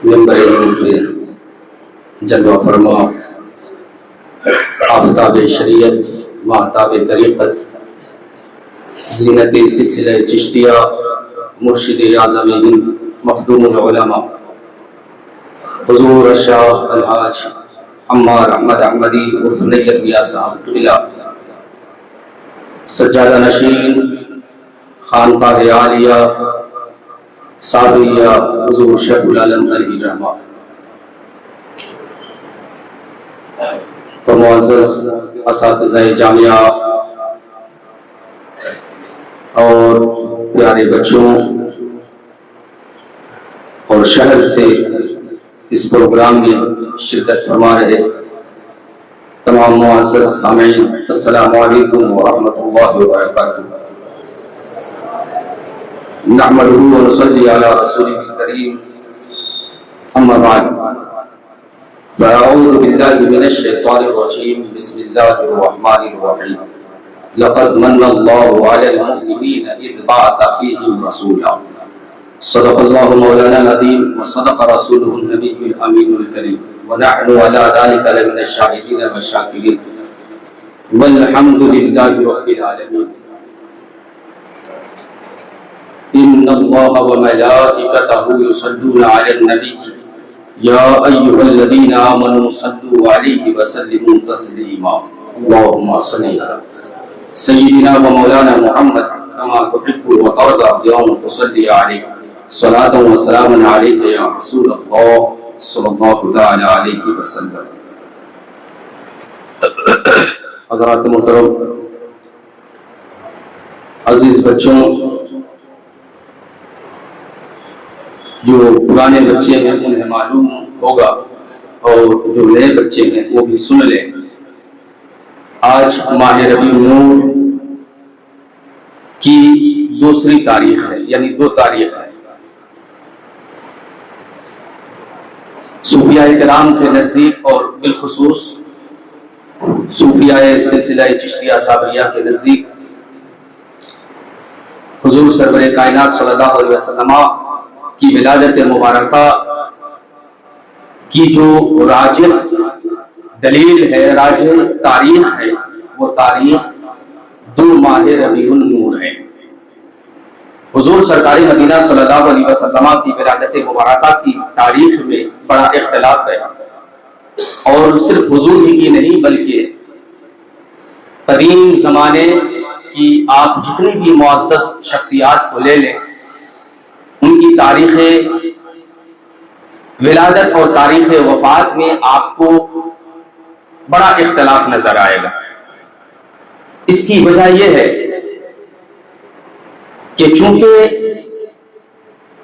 منبر نور پہ جلوہ فرما آفتاب شریعت مہتاب طریقت زینت سلسلہ چشتیہ مرشد اعظم ہند مخدوم العلماء حضور الشاہ الحاج عمار احمد احمدی عرف نیت میاں صاحب قبلہ سجادہ نشین خانقاہ عالیہ صابریہ حضور شیخ العالم علیہ رحمہ و معزز اساتذہ جامعہ اور پیارے بچوں اور شہر سے اس پروگرام میں شرکت فرما رہے تمام معزز سامعین، السلام علیکم ورحمۃ اللہ وبرکاتہ۔ نحمده ونصلي على رسوله الكريم اما بعد فاعوذ بالله من الشيطان الرجيم بسم الله الرحمن الرحيم لقد من الله على المؤمنين اذ بعث فيهم رسولا صدق الله مولانا العظيم وصدق رسوله النبي الامين الكريم ونحن على ذلك لمن الشاهدين والشاكرين والحمد لله رب العالمين۔ ان اللہ وملائکتہ یصلون علی النبی یا ایھا الذین آمنوا صلوا علیہ وسلموا تسلیما اللہم صل علی سیدنا و مولانا محمد کما تحب وترضى بأن تصلی علیہ صلاۃ و سلام علیک یا رسول اللہ صلی اللہ تعالی علیہ وسلم۔ حضرات محترم، عزیز بچوں، جو پرانے بچے ہیں انہیں معلوم ہوگا اور جو نئے بچے ہیں وہ بھی سن لیں، آج ماہ ربیع النور کی دوسری تاریخ ہے، یعنی 2 تاریخ ہے۔ صوفیاء کرام کے نزدیک اور بالخصوص صوفیاء سلسلہ چشتیہ صابریہ کے نزدیک حضور سرور کائنات صلی اللہ علیہ وسلم کی ولادت مبارکہ کی جو راجح دلیل ہے، راجح تاریخ ہے، وہ تاریخ 2 ماہ ربیع النور ہے۔ حضور سرکار مدینہ صلی اللہ علیہ وسلم کی ولادت مبارکہ کی تاریخ میں بڑا اختلاف ہے، اور صرف حضور ہی کی نہیں بلکہ قدیم زمانے کی آپ جتنی بھی معزز شخصیات کو لے لیں، ان کی تاریخ ولادت اور تاریخ وفات میں آپ کو بڑا اختلاف نظر آئے گا۔ اس کی وجہ یہ ہے کہ چونکہ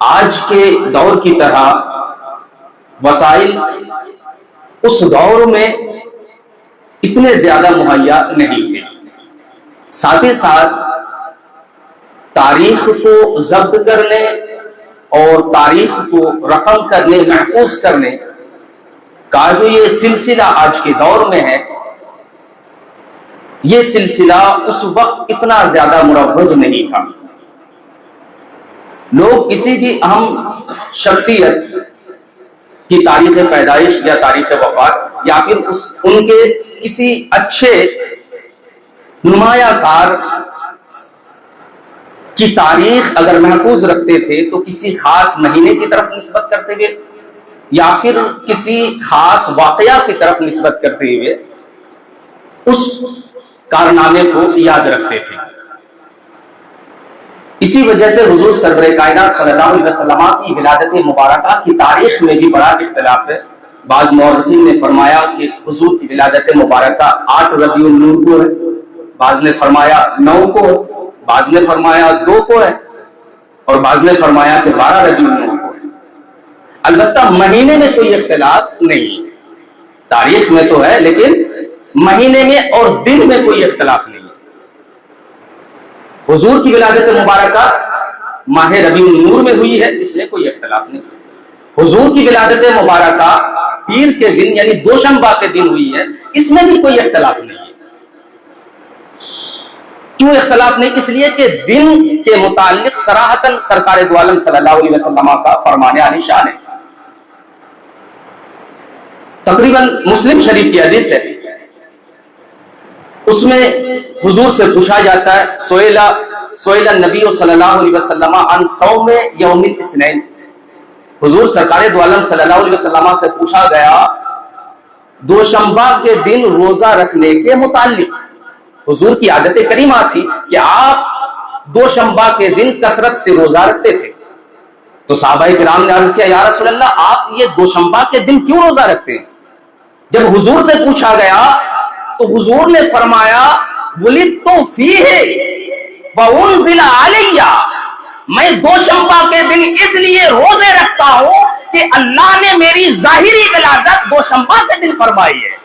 آج کے دور کی طرح وسائل اس دور میں اتنے زیادہ مہیا نہیں تھے، ساتھ ہی ساتھ تاریخ کو ضبط کرنے اور تاریخ کو رقم کرنے، محفوظ کرنے کا جو یہ سلسلہ آج کے دور میں ہے، یہ سلسلہ اس وقت اتنا زیادہ مروج نہیں تھا۔ لوگ کسی بھی اہم شخصیت کی تاریخ پیدائش یا تاریخ وفات یا پھر ان کے کسی اچھے نمایاں کار کی تاریخ اگر محفوظ رکھتے تھے تو کسی خاص مہینے کی طرف نسبت کرتے ہوئے یا پھر کسی خاص واقعہ کی طرف نسبت کرتے ہوئے اس کارنامے کو یاد رکھتے تھے۔ اسی وجہ سے حضور سرور کائنات صلی اللہ علیہ وسلم کی ولادت مبارکہ کی تاریخ میں بھی بڑا اختلاف ہے۔ بعض مورخین نے فرمایا کہ حضور کی ولادت مبارکہ 8 ربیع النور کو ہے، بعض نے فرمایا 9 کو ہے، بعض نے فرمایا 2 کو ہے، اور بعض نے فرمایا کہ 12 ربیع النور کو ہے۔ البتہ مہینے میں کوئی اختلاف نہیں ہے، تاریخ میں تو ہے لیکن مہینے میں اور دن میں کوئی اختلاف نہیں ہے۔ حضور کی ولادت مبارکہ ماہ ربیع النور میں ہوئی ہے، اس میں کوئی اختلاف نہیں۔ حضور کی ولادت مبارکہ پیر کے دن یعنی دوشنبہ کے دن ہوئی ہے، اس میں بھی کوئی اختلاف نہیں ہے۔ کیوں اختلاف نہیں؟ اس لیے کہ دن کے متعلق صراحتاً سرکار دو عالم صلی اللہ علیہ وسلم کا فرمان عالی شان ہے۔ तकरीबन मुस्लिम शरीफ की हदीस है, उसमें हुजूर से पूछा जाता है, सोइला नबी सल्लल्लाहु अलैहि वसल्लम अन सौम यौमिल इस्नैन, हुजूर सरकार दो आलम सल्लल्लाहु अलैहि वसल्लम से पूछा गया दोशंबा के दिन रोजा रखने के मुताल्लिक। हुजूर की आदत करीमा थी कि आप दोशंबा के दिन कसरत से रोजा रखते थे। तो सहाबाए किराम ने अर्ज किया, या रसूल अल्लाह, आप ये दोशंबा के दिन क्यों रोजा रखते हैं? जब हुजूर से पूछा गया तो हुजूर ने फरमाया, वुलिदतु फीहि व उनज़िला अलैया, मैं दोशंबा के दिन इसलिए रोजे रखता हूं कि अल्लाह ने मेरी जाहिरी विलादत दोशंबा के दिन फरमाई है।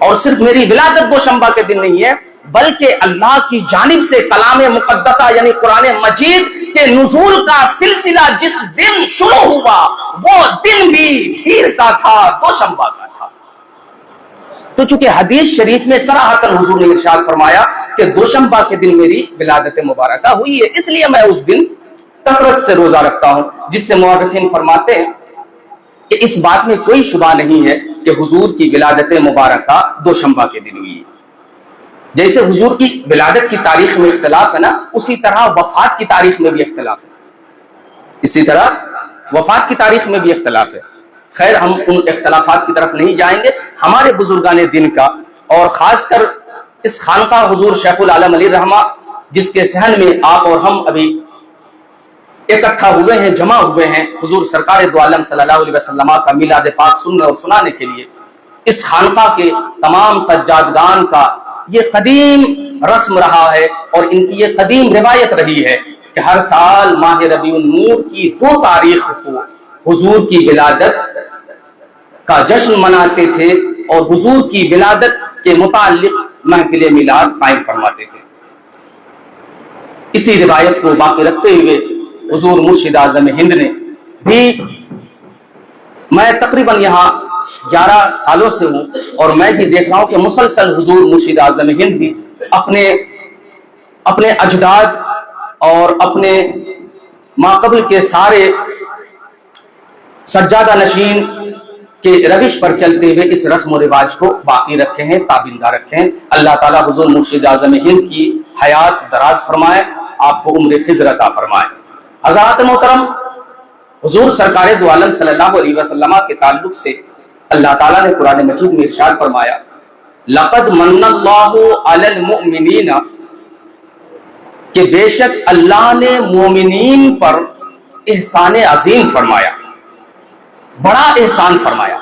और सिर्फ मेरी विलादत दोशंबा के दिन नहीं है, बल्कि अल्लाह की जानिब से कलाम मुकद्दसा यानी कुरान मजीद के नुज़ूल का सिलसिला जिस दिन शुरू हुआ वो दिन भी पीर का था, दोशंबा का था। तो चूंकि हदीस शरीफ में सराहतन हुजूर ने इरशाद फरमाया कि दोशंबा के दिन मेरी विलादत मुबारका हुई है, इसलिए मैं उस दिन कसरत से रोजा रखता हूं, जिससे मुअर्रिखीन फरमाते हैं कि इस बात में कोई शुबा नहीं है कि हुजूर की विलादत मुबारका दोशंबा के दिन हुई है। जैसे हुजूर की विलादत की तारीख में इख्तिलाफ है ना, उसी तरह वफात की तारीख में भी इख्तिलाफ है, इसी तरह वफात की तारीख में भी इख्तिलाफ है। खैर, हम उन इख्तिलाफात की तरफ नहीं जाएंगे। हमारे बुजुर्गाने दिन का और खासकर इस खानका हुजूर शेखुल आलम अली रहमा, जिसके सहन में आप और हम अभी इकट्ठा हुए हैं, जमा हुए हैं, हुजूर सरकार दो आलम सल्लल्लाहु अलैहि वसल्लम का मिलाद पाक सुनने और सुनाने के लिए, इस खानका के तमाम सज्जादगान का ये कदीम रस्म रहा है और इनकी ये कदीम रिवायत रही है कि हर साल माह रबीउन नूर की 2 तारीख को हुजूर की विलादत का जश्न मनाते थे और हुजूर की विलादत के मुताल्लिक महफिल मिलाद कायम फरमाते थे। इसी रिवायत को बाकी रखते हुए हुजूर मुर्शिद आज़म हिंद ने भी, मैं तकरीबन यहाँ 11 सालों से हूँ और मैं भी देख रहा हूँ कि मुसलसल हुजूर मुर्शिद आज़म हिंद भी अपने अजदाद और अपने माकबल के सारे सज्जादा नशीन के रविश पर चलते हुए इस रस्म और रिवाज को बाकी रखे हैं, ताबिंदा रखे हैं। अल्लाह ताला हुजूर मुर्शिद आज़म हिंद की हयात दराज फरमाए, आपको उम्र खिज़र अता फरमाए। हज़रात मोहतरम, हुजूर सरकार दो आलम सल्लल्लाहु अलैहि वसल्लम के ताल्लुक से अल्लाह ताला ने कुरान मजीद में इरशाद फरमाया, लक़द मन्नल्लाहु अलल मुअमिनीना, कि बेशक अल्लाह ने मोमिनीन पर एहसान अजीम फरमाया, बड़ा एहसान फरमाया।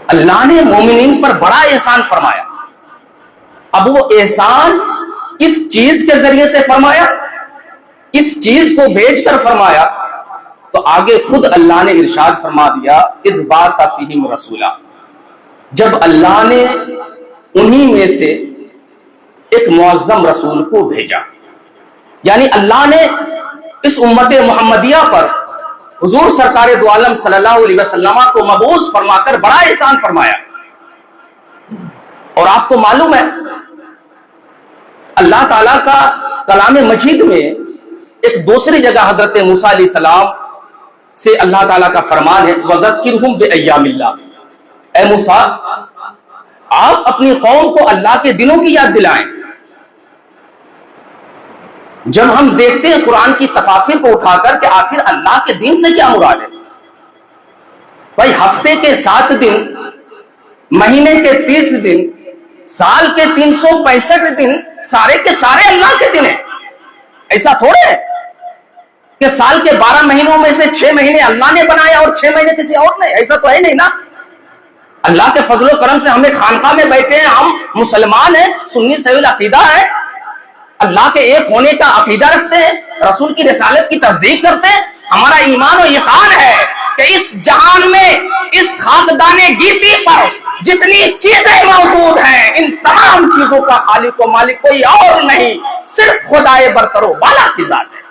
अल्लाह ने मोमिनीन पर बड़ा एहसान फरमाया। अब वो एहसान किस चीज के जरिए से फरमाया, किस चीज को भेजकर फरमाया, तो आगे खुद अल्लाह ने इरशाद फरमा दिया, इज़ बाअसा फ़ीहिम रसूला, जब अल्लाह ने उन्हीं में से एक मुअज़्ज़म रसूल को भेजा। यानी अल्लाह ने इस उम्मत मुहम्मदिया पर हुजूर सरकार दो आलम सल्लल्लाहु अलैहि वसल्लम को मबूस फरमाकर बड़ा एहसान फरमाया। और आपको मालूम है, अल्लाह ताला का कलाम मजीद में एक दूसरी जगह हजरत मूसा अलैहि सलाम से अल्लाह ताला का फरमान है, वज़क्किरहुम बिअय्यामिल्लाह, ऐ मूसा आप अपनी कौम को अल्लाह के दिनों की याद दिलाएं। जब हम देखते हैं कुरान की तफासिर को उठाकर कि आखिर अल्लाह के दिन से क्या मुराद है, भाई हफ्ते के 7 दिन, महीने के 30 दिन, साल के 365 दिन सारे के सारे अल्लाह के दिन है। ऐसा थोड़े है कि साल के 12 महीनों में से 6 महीने अल्लाह ने बनाया और 6 महीने किसी और ने, ऐसा तो है नहीं ना। अल्लाह के फजलो करम से हमें खानका में बैठे हैं, हम मुसलमान हैं, सुन्नी सहील अकीदा है, अल्लाह के एक होने का अकीदा रखते हैं, रसूल की रिसालत की तस्दीक करते हैं। हमारा ईमान और यकीन है कि इस जहान में, इस खाकदाने गीती पर जितनी चीजें मौजूद हैं, इन तमाम चीजों का खालिक व मालिक कोई और नहीं, सिर्फ खुदाए बरकरो बाला की जात है।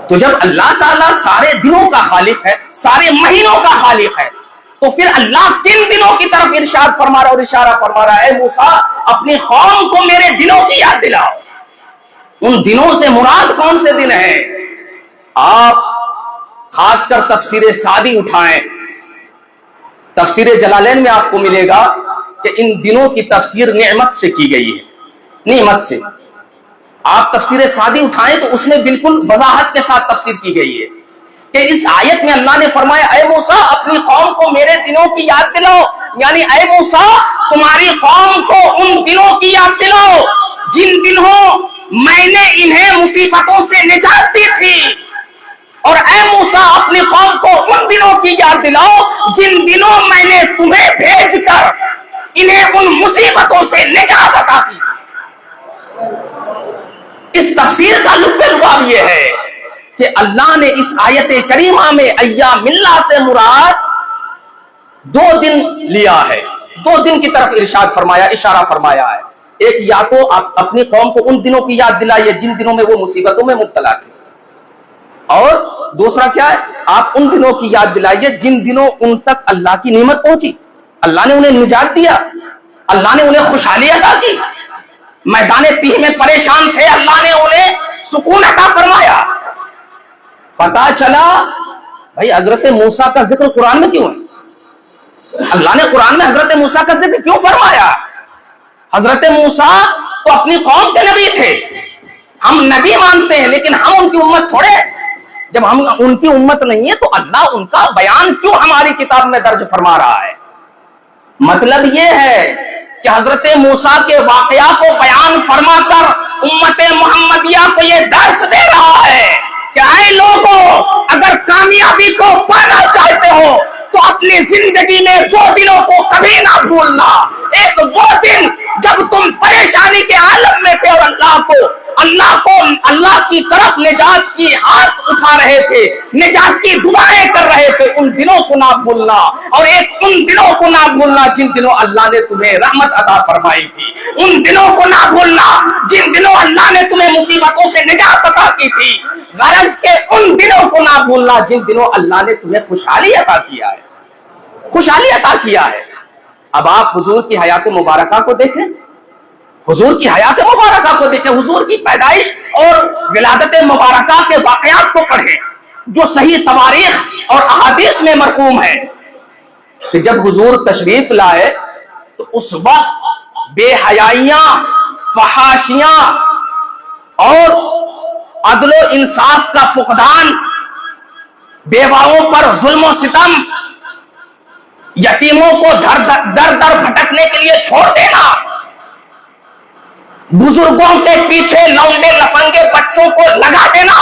तो जब अल्लाह ताला सारे दिनों का खालिक है, सारे महीनों का खालिक है, तो फिर अल्लाह किन दिनों की तरफ इरशाद फरमा रहा और इशारा फरमा रहा है, मूसा अपनी कौम को मेरे दिनों की याद दिलाओ। उन दिनों से मुराद कौन से दिन है? आप खासकर तफसीर सादी उठाएं। तफसीर जलालैन में आपको मिलेगा कि इन दिनों की तफसीर नेमत से की गई है, नेमत से। आप तफसीर सादी उठाएं तो उसमें बिल्कुल वजाहत के साथ तफसीर की गई है कि इस आयत में अल्लाह ने फरमाया, ऐ मूसा अपनी कौम को मेरे दिनों की याद दिलाओ, यानी ऐ मूसा तुम्हारी कौम को उन दिनों की याद दिलाओ जिन दिनों मैंने इन्हें मुसीबतों से निजात दी थी, और ऐ मूसा अपनी कौम को उन दिनों की याद दिलाओ जिन दिनों मैंने तुम्हें भेजकर इन्हें उन मुसीबतों से निजात अता की थी। इस तफसीर का लुब्बे-लुबाब यह है कि अल्लाह ने इस आयत करीमा में अय्यामिल्लाह से मुराद 2 दिन लिया है, 2 दिन की तरफ इरशाद फरमाया, इशारा फरमाया है। एक, या तो आप अपनी कौम को उन दिनों की याद दिलाइए जिन दिनों में वो मुसीबतों में मुब्तला थे, और दूसरा क्या है, आप उन दिनों की याद दिलाइए जिन दिनों उन तक अल्लाह की नेमत पहुंची, अल्लाह ने उन्हें निजात दिया, अल्लाह ने उन्हें खुशहाली अता की, मैदान तीह में परेशान थे, अल्लाह ने उन्हें सुकून अता फरमाया। पता चला भाई हजरत मूसा का जिक्र कुरान में क्यों है? अल्लाह ने कुरान में हजरत मूसा का जिक्र क्यों फरमाया? हजरत मूसा तो अपनी कौम के नबी थे, हम नबी मानते हैं लेकिन हम उनकी उम्मत थोड़े। जब हम उनकी उम्मत नहीं है तो अल्लाह उनका बयान क्यों हमारी किताब में दर्ज फरमा रहा है? मतलब यह है कि हजरत मूसा के वाकया को बयान फरमाकर उम्मत मोहम्मदिया को यह दर्श दे रहा है कि ऐ लोगों, अगर कामयाबी को पाना चाहते हो तो अपनी जिंदगी में 2 दिनों को कभी ना भूलना। एक वो दिन जब तुम परेशानी के आलम में थे और अल्लाह की तरफ निजात की हाथ उठा रहे थे, निजात की दुआएं कर रहे थे, उन दिनों को ना भूलना। और एक उन दिनों को ना भूलना जिन दिनों अल्लाह ने तुम्हें रहमत अता फरमाई थी, उन दिनों को ना भूलना जिन दिनों अल्लाह ने तुम्हें मुसीबतों से निजात अता की थी, गरज के उन दिनों को ना भूलना जिन दिनों अल्लाह ने तुम्हें खुशहाली अता किया है, खुशहाली अता किया है। अब आप हुजूर की हयात मुबारका को देखें, हुजूर की हयात मुबारका को देखें, हुजूर की पैदाइश और विलादत मुबारका के वाकयात को पढ़ें जो सही तवारीख और अहादीस में मरकूम है कि जब हुजूर तशरीफ लाए तो उस वक्त बेहयाइयां, फहाशियां और अदलो इंसाफ का फुकदान, बेवाओं पर जुल्म सितम, यतीमों को दर दर भटकने के लिए छोड़ देना, बुजुर्गों के पीछे लौंडे लफंगे बच्चों को लगा देना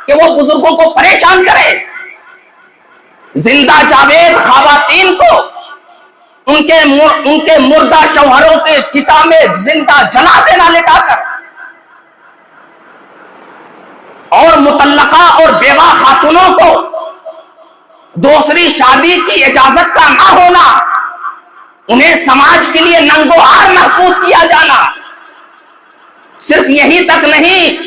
कि वो बुजुर्गों को परेशान करें, जिंदा जावेद खवातीन को उनके मुर्दा शौहरों के चिता में जिंदा जला देना लिटाकर, और मुतल्लका और बेवा खातूनों को दूसरी शादी की इजाजत का ना होना, उन्हें समाज के लिए नंगोहार महसूस किया जाना। सिर्फ यही तक नहीं,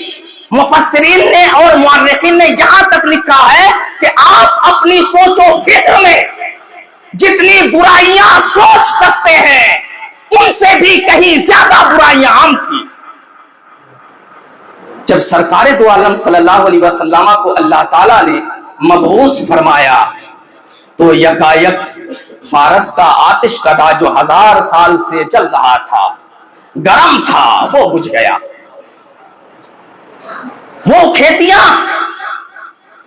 मुफस्सिरीन ने और मुअर्रिखीन ने यहां तक लिखा है कि आप अपनी सोचो फिक्र में जितनी बुराइयां सोच सकते हैं उनसे भी कहीं ज्यादा बुराइयां आम थी। जब सरकार दो आलम सल्लल्लाहु अलैहि वसल्लम को अल्लाह ताला ने मबऊस फरमाया तो यकायक फारस का आतिश कदा जो 1000 साल से चल रहा था, गरम था, वो बुझ गया। वो खेतियां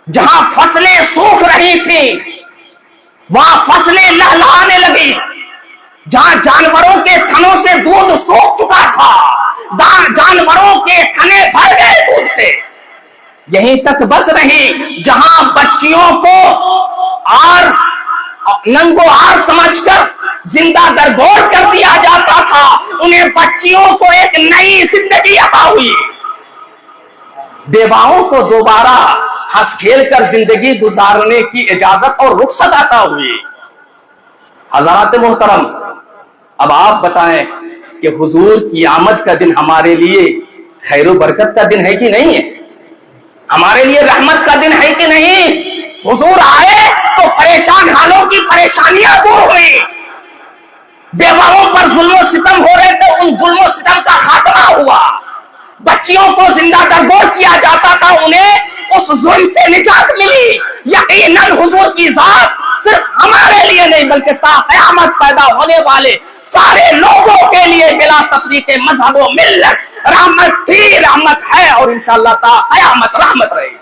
जहां फसलें सूख रही थी वहां फसलें लहलहाने लगी, जहां जानवरों के थनों से दूध सूख चुका था, जानवरों के थने भर गए दूध से। यहीं तक बस रही जहां बच्चियों को आर नंगो आर समझकर जिंदा दरगोर कर दिया जाता था, उन्हें बच्चियों को एक नई जिंदगी अता हुई। बेवाओं को दोबारा हंस खेल कर जिंदगी गुजारने की इजाजत और रुखसत अता हुई। हज़रात मोहतरम, अब आप बताएं कि हुजूर की आमद का दिन हमारे लिए खैर बरकत का दिन है कि नहीं है? हमारे लिए रहमत का दिन है कि नहीं? हुजूर आए तो परेशान हालों की परेशानियां दूर हुई, बेवाओं पर जुल्म सितम हो रहे थे, उन जुल्म सितम का खात्मा हुआ, बच्चियों को जिंदा दरगोर किया जाता था, उन्हें उस जुल्म से निजात मिली। यकीनन हुजूर की जात सिर्फ हमारे लिए नहीं बल्कि ता क़यामत पैदा होने वाले सारे लोगों के लिए बिला तफरीक मजहब व मिल्लत रहमत थी, रहमत है और इंशाअल्लाह ता क़यामत रहमत रहेगी।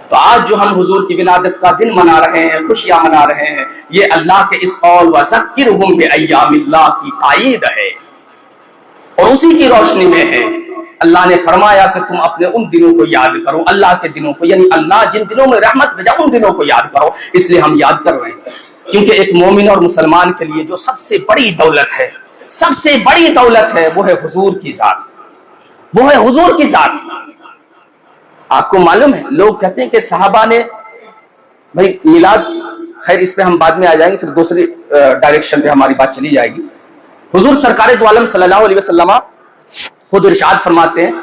तो आज जो हम हुजूर की विलादत का दिन मना रहे हैं, खुशियां मना रहे हैं, ये अल्लाह के इस कौल वज़क्किरहुम बिअय्यामिल्लाह की तायीद है और उसी की रोशनी में है। अल्लाह ने फरमाया कि तुम अपने उन दिनों को याद करो, अल्लाह के दिनों को, यानी अल्लाह जिन दिनों में रहमत भेजा उन दिनों को याद करो। इसलिए हम याद कर रहे हैं क्योंकि एक मोमिन और मुसलमान के लिए जो सबसे बड़ी दौलत है, सबसे बड़ी दौलत है, वो है हुजूर की जात, वो है हुजूर की जात। आपको मालूम है, लोग कहते हैं कि सहाबा ने, भाई मिलाद, खैर इस पे हम बाद में आ जाएंगे, फिर दूसरी डायरेक्शन पे हमारी बात चली जाएगी। हुजूर सरकार दो आलम सल्लल्लाहु अलैहि वसल्लम खुद इरशाद फरमाते हैं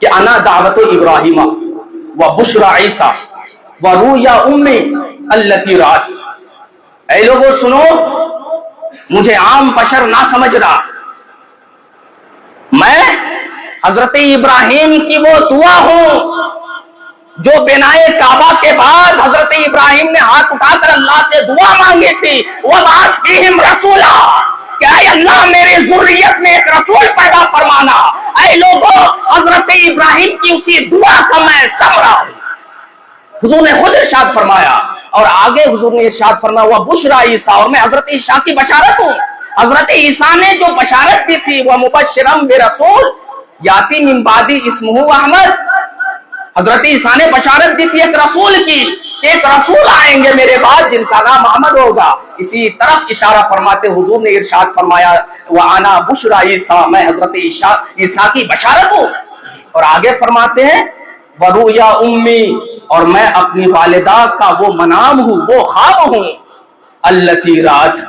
कि अना दावत इब्राहिमा व बुशरा ईसा व रूया उम्मी अल्लती रात। ऐ लोगों सुनो, मुझे आम बशर ना समझ रहा, मैं हजरत इब्राहिम की वो दुआ हूं जो बिनाए काबा के बाद हजरत इब्राहिम ने हाथ उठाकर अल्लाह से दुआ मांगी थी, वह बास फीहिम रसूला, कि ऐ अल्लाह मेरे ज़ुर्रियत में एक रसूल पैदा फरमाना। ऐ लोगों, हजरत इब्राहिम की उसी दुआ का मैं समरा हूं। हुजूर ने खुद इरशाद फरमाया और आगे हुजूर ने इरशाद फरमाया वह बुशरा ईसा, और मैं हजरत ईसा की बशारत हूं। हजरत ईसा ने जो बशारत दी थी वह मुबश्शिरम बिरसूल याती मिन बादी इस्मुहु अहमद। हजरत ईसा ने बशारत दी थी एक रसूल की, एक रसूल आएंगे मेरे बाद जिनका नाम अहमद होगा। इसी तरफ इशारा फरमाते हुजूर ने इरशाद फरमाया व आना बुशरा ईसा, मैं हजरत ईसा की बशारत हूं। और आगे फरमाते हैं वरुया उम्मी, और मैं अपनी वालिदा का वो मनाम हूं, वो ख्वाब हूं, अल्लती रात,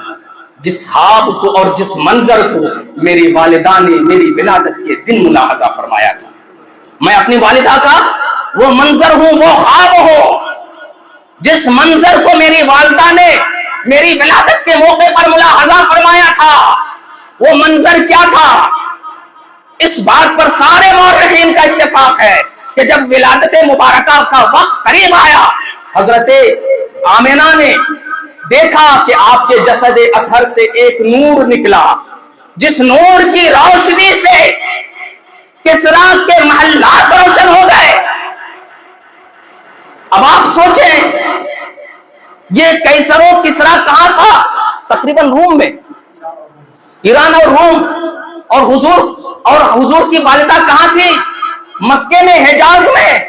जिस ख्वाब को और जिस मंजर को मेरी वालिदा ने मेरी विलादत के दिन मुलाहजा फरमाया था। मैं अपनी वालिदा का वो मंजर हूं, वो ख्वाब हूं, जिस मंजर को मेरी वालिदा ने मेरी विलादत के मौके पर मुलाहजा फरमाया था। वो मंजर क्या था? इस बात पर सारे मौर्रिखीन का इत्तेफाक है कि जब विलादत मुबारका का वक्त करीब आया, हजरत आमिना ने देखा कि आपके जसद अतहर से एक नूर निकला, जिस नूर की रोशनी से किसरा के महल्लात रोशन हो गए। अब आप सोचें, ये कैसरो किसरा कहां था? तकरीबन रूम में, ईरान और रूम, और हुजूर की वालिदा कहां थी? मक्के में, हिजाज में।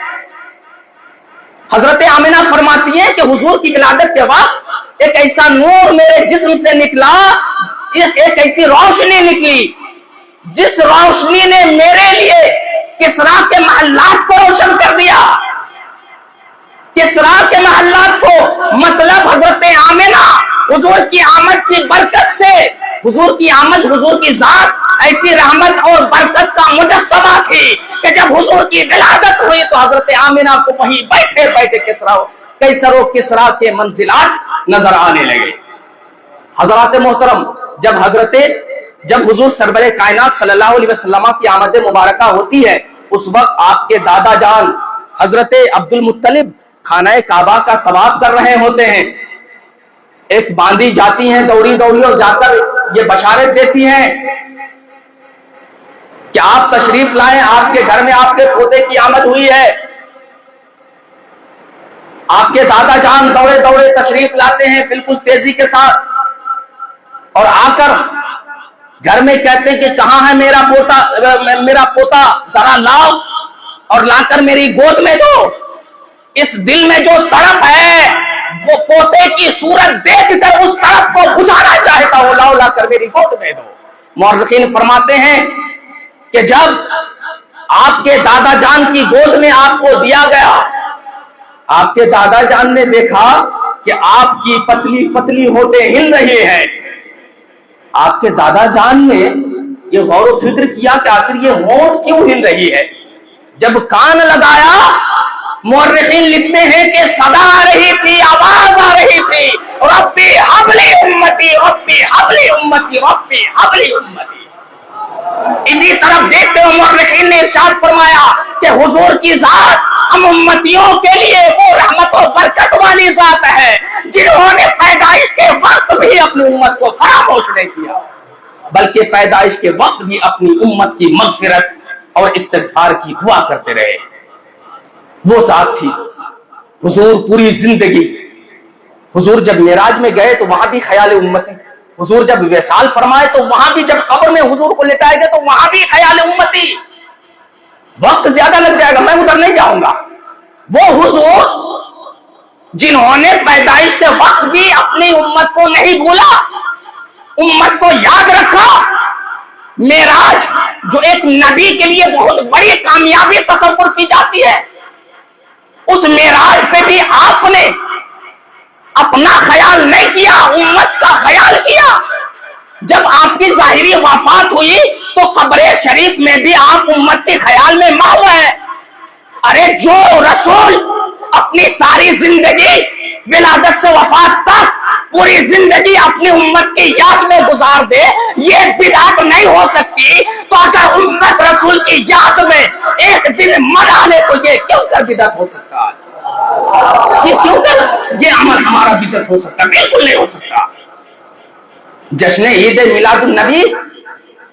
हजरत आमिना फरमाती है कि हुजूर की विलादत के वक्त एक ऐसा नूर मेरे जिस्म से निकला, एक ऐसी रोशनी निकली जिस रोशनी ने मेरे लिए किसरा के महल्लात को रोशन कर दिया। किसरा के महल्लात को, मतलब हजरत आमिना हुजूर की आमद की बरकत से, हुजूर की आमद, हुजूर की जात ऐसी रहमत और बरकत का मुजस्समा थी कि जब हुजूर की विलादत हुई तो हजरत आमिना को वहीं बैठे बैठे कैसरो किसरा के मंजिलात नजर आने लगे। हजरात मोहतरम, जब हुजूर सरवरे कायनात सल्लल्लाहु अलैहि वसल्लम की आमद मुबारका होती है, उस वक्त आपके दादा जान हजरत अब्दुल मुत्तलिब खाना काबा का तवाफ कर रहे होते हैं। एक बांदी जाती हैं दौड़ी दौड़ी और जाकर ये बशारत देती हैं कि आप तशरीफ लाएं, आपके घर में आपके पोते की आमद हुई है। आपके दादा जान दौड़े दौड़े तशरीफ लाते हैं बिल्कुल तेजी के साथ, और आकर घर में कहते हैं कि कहां है मेरा पोता, जरा लाओ और लाकर मेरी गोद में दो। इस दिल में जो तड़प है वो पोते की सूरत देखकर उस तड़प को बुझाना चाहता हो, लाओ लाकर मेरी गोद में दो। मौर्रिखीन फरमाते हैं कि जब आपके दादा जान की गोद में आपको दिया गया, आपके दादा जान ने देखा कि आपकी पतली पतली होठें हिल रही हैं। आपके दादा जान ने ये गौर व फिक्र किया कि आखिर ये होठ क्यों हिल रही है। जब कान लगाया, मुअर्रिखीन लिखते हैं कि सदा आ रही थी, आवाज आ रही थी, रब्बी हबली उम्मती, रब्बी हबली उम्मती, रब्बी हबली उम्मती। इसी तरफ देखते हुए मुअर्रिखीन ने इरशाद फरमाया कि हुजूर की जात ہم امتیوں کے لیے وہ رحمت و برکت والی ذات ہے جنہوں نے پیدائش کے وقت بھی اپنی امت کو فراموش نہیں کیا، بلکہ پیدائش کے وقت بھی اپنی امت کی مغفرت اور استغفار کی دعا کرتے رہے۔ وہ ذات تھی۔ حضور پوری زندگی، حضور جب معراج میں گئے تو وہاں بھی خیال امت ہے، حضور جب وصال فرمائے تو وہاں بھی، جب قبر میں حضور کو لٹائے گئے تو وہاں بھی خیال امتی۔ وقت زیادہ لگ جائے گا، میں ادھر نہیں جاؤں گا۔ وہ حضور جنہوں نے پیدائش کے وقت بھی اپنی امت کو نہیں بھولا، امت کو یاد رکھا۔ معراج جو ایک نبی کے لیے بہت بڑی کامیابی تصور کی جاتی ہے، اس معراج پہ بھی آپ نے اپنا خیال نہیں کیا، امت کا خیال کیا۔ جب آپ کی ظاہری وفات ہوئی تو قبر شریف میں بھی آپ امت کے خیال میں محو ہے۔ ارے جو رسول اپنی ساری زندگی ولادت سے وفات تک پوری زندگی اپنی امت کی یاد میں گزار دے، یہ بدعت نہیں ہو سکتی، تو اگر امت رسول کی یاد میں ایک دن منا لے تو یہ کیوں کر بدعت ہو سکتا ہے؟ یہ کیوں کر یہ عمل ہمارا بدعت ہو سکتا؟ بالکل نہیں ہو سکتا۔ جشن عید میلاد النبی،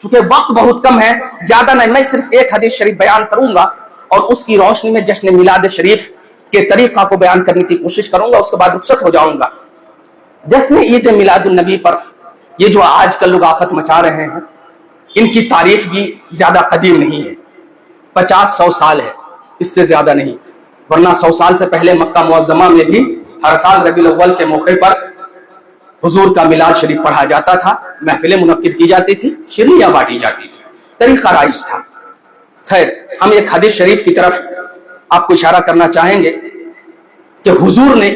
چونکہ وقت بہت کم ہے، زیادہ نہیں، میں صرف ایک حدیث شریف بیان کروں گا اور اس کی روشنی میں جشن میلاد شریف کے طریقہ کو بیان کرنے کی کوشش کروں گا، اس کے بعد رخصت ہو جاؤں گا۔ جشن عید میلاد النبی پر یہ جو آج کل لوگ آفت مچا رہے ہیں، ان کی تاریخ بھی زیادہ قدیم نہیں ہے، 50-100 سال ہے، اس سے زیادہ نہیں، ورنہ 100 سال سے پہلے مکہ معظمہ میں بھی ہر سال ربیع الاول کے موقع پر حضور کا میلاد شریف پڑھا جاتا تھا، محفلیں منعقد کی جاتی تھی، شیرنیاں بانٹی جاتی تھی، طریقہ رائج تھا۔ خیر، ہم ایک حدیث شریف کی طرف آپ کو اشارہ کرنا چاہیں گے کہ حضور نے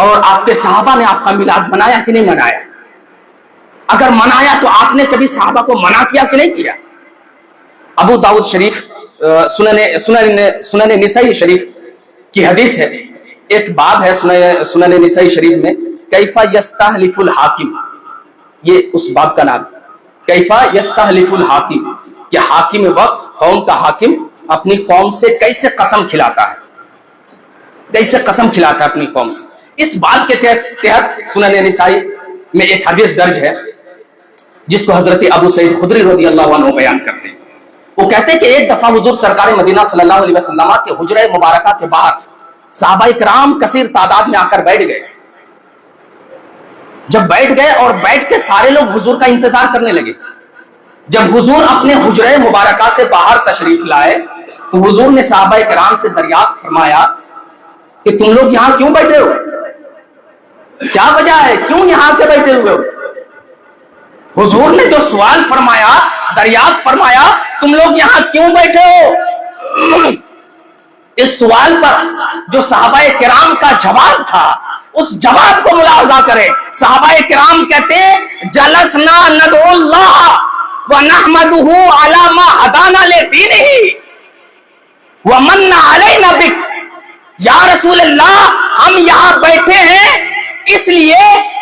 اور آپ کے صحابہ نے آپ کا میلاد منایا کہ نہیں منایا؟ اگر منایا تو آپ نے کبھی صحابہ کو منع کیا کہ نہیں کیا؟ ابو داؤد شریف سنن نسائی شریف کی حدیث ہے، ایک باب ہے سنن نسائی شریف میں، کیفا یستحلف الحاکم، یہ اس باب کا نام، کیفا یستحلف الحاکم، کہ حاکم وقت، قوم کا حاکم اپنی قوم سے کیسے قسم کھلاتا ہے، کیسے قسم کھلاتا ہے اپنی قوم سے۔ اس بات کے تحت سنن نسائی میں ایک حدیث درج ہے جس کو حضرت ابو سعید خدری رضی اللہ عنہ بیان کرتے ہیں۔ وہ کہتے ہیں کہ ایک دفعہ حضور سرکار مدینہ صلی اللہ علیہ وسلم کے حجرہ مبارکہ کے باہر صحابہ کرام کثیر تعداد میں آ کر بیٹھ گئے۔ جب بیٹھ گئے اور بیٹھ کے سارے لوگ حضور کا انتظار کرنے لگے، جب حضور اپنے حجرہ مبارکہ سے باہر تشریف لائے تو حضور نے صحابہ کرام سے دریافت فرمایا کہ تم لوگ یہاں کیوں بیٹھے ہو؟ کیا وجہ ہے، کیوں یہاں کے بیٹھے ہوئے ہو؟ حضور نے جو سوال فرمایا، دریافت فرمایا تم لوگ یہاں کیوں بیٹھے ہو، اس سوال پر جو صحابہ کرام کا جواب تھا، اس جواب کو ملاحظہ کریں۔ صحابہ کرام کہتے جلسنا ندعو اللہ ونحمدہ علی ما ہدانا لدینہ ومن علینا بک، یا رسول اللہ ہم یہاں بیٹھے ہیں اس لیے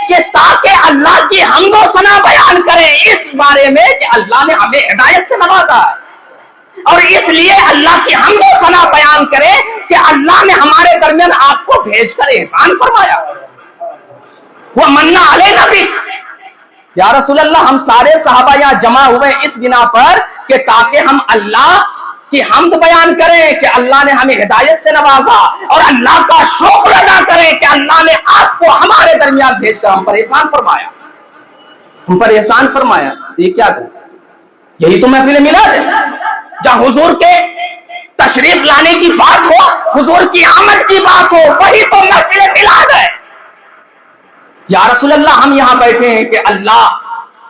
کہ تاکہ اللہ کی حمد و ثنا بیان کریں اس بارے میں کہ اللہ نے ہمیں ہدایت سے نوازا ہے، اور اس لیے اللہ کی حمد و ثنا بیان کرے کہ اللہ نے ہمارے درمیان آپ کو بھیج کر احسان فرمایا۔ وہ منا علینا بک، یا رسول اللہ ہم سارے صحابہ یہاں جمع ہوئے اس بنا پر کہ تاکہ ہم اللہ کی حمد بیان کریں کہ اللہ نے ہمیں ہدایت سے نوازا، اور اللہ کا شکر ادا کریں کہ اللہ نے آپ کو ہمارے درمیان بھیج کر ہم پر احسان فرمایا، ہم پر احسان فرمایا۔ یہ کیا کہ یہی تو محفل میلاد ہے، جہاں حضور کے تشریف لانے کی بات ہو، حضور کی آمد کی بات ہو، وہی تو محفل میلاد ہے۔ یا رسول اللہ ہم یہاں بیٹھے ہیں کہ اللہ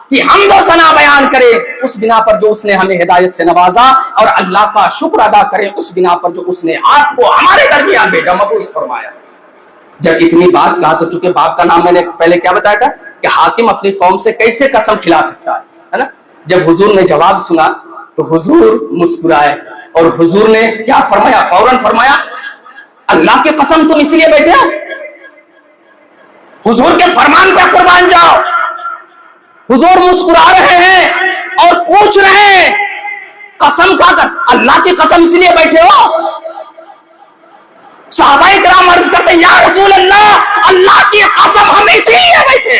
کی حمد و ثنا بیان کرے اس بنا پر جو اس نے ہمیں ہدایت سے نوازا، اور اللہ کا شکر ادا کرے اس بنا پر جو اس نے آپ کو ہمارے درمیان بھیجا، مبعوث فرمایا۔ جب اتنی بات کہا تو چونکہ باب کا نام میں نے پہلے کیا بتایا تھا کہ حاکم اپنی قوم سے کیسے قسم کھلا سکتا ہے نا؟ جب حضور نے جواب سنا تو حضور مسکرائے اور حضور نے کیا فرمایا، فوراً فرمایا اللہ کی قسم تم اسی لیے بیٹھے ہو، حضور کے فرمان پہ قربان جاؤ۔ حضور مسکرا رہے ہیں اور پوچھ رہے ہیں قسم کھا کر، اللہ کی قسم اسی لیے بیٹھے ہو؟ صحابہ کرام عرض کرتے ہیں یا رسول اللہ، اللہ کی قسم ہم اسی لیے بیٹھے۔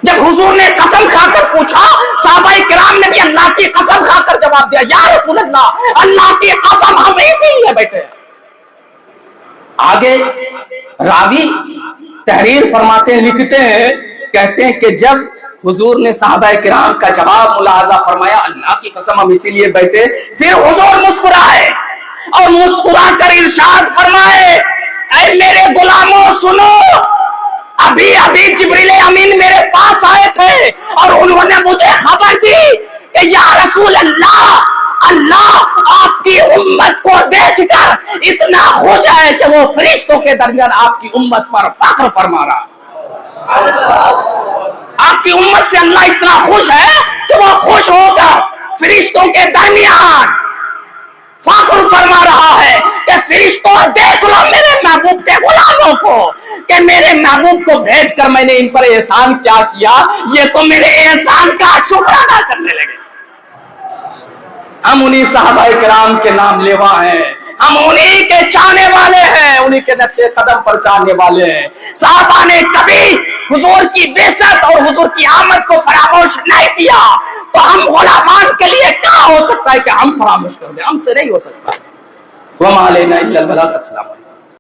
جب حضور نے قسم کھا کر پوچھا، صحابہ کرام نے بھی اللہ کی قسم کھا کر جواب دیا یا رسول اللہ، اللہ کی قسم ہم اسی لیے بیٹھے۔ آگے راوی تحریر فرماتے ہیں، لکھتے ہیں، کہتے ہیں کہ جب حضور نے صحابہ کرام کا جواب ملاحظہ فرمایا اللہ کی قسم ہم اسی لیے بیٹھے، پھر حضور مسکرائے اور مسکرا کر ارشاد فرمائے اے میرے غلاموں سنو، ابھی ابھی جبریل امین میرے پاس آئے تھے اور انہوں نے مجھے خبر دی کہ یا رسول اللہ، اللہ آپ کی امت کو دیکھ کر اتنا خوش ہے کہ وہ فرشتوں کے درمیان آپ کی امت پر فخر فرما رہا۔ آپ کی امت سے اللہ اتنا خوش ہے کہ وہ خوش ہو کر فرشتوں کے درمیان فخر فرما رہا ہے کہ فرشتوں دیکھ لو میرے محبوب کے غلاموں کو، کہ میرے محبوب کو بھیج کر میں نے ان پر احسان کیا کیا، یہ تو میرے احسان کا شکر ادا کرنے لگے۔ ہم انہی صحابہ کرام کے نام لیوا ہیں، ہم انہی کے چاہنے والے ہیں، انہی کے نقشے قدم پر چاہنے والے ہیں۔ صحابہ نے کبھی حضور کی بعثت اور حضور کی آمد کو فراموش نہیں کیا، تو ہم غلامان کے لیے کیا ہو سکتا ہے کہ ہم فراموش کر دیں؟ ہم سے نہیں ہو سکتا۔ وَمَا عَلَيْنَا إِلَّا الْبَلَاغُ۔ السلام علیکم۔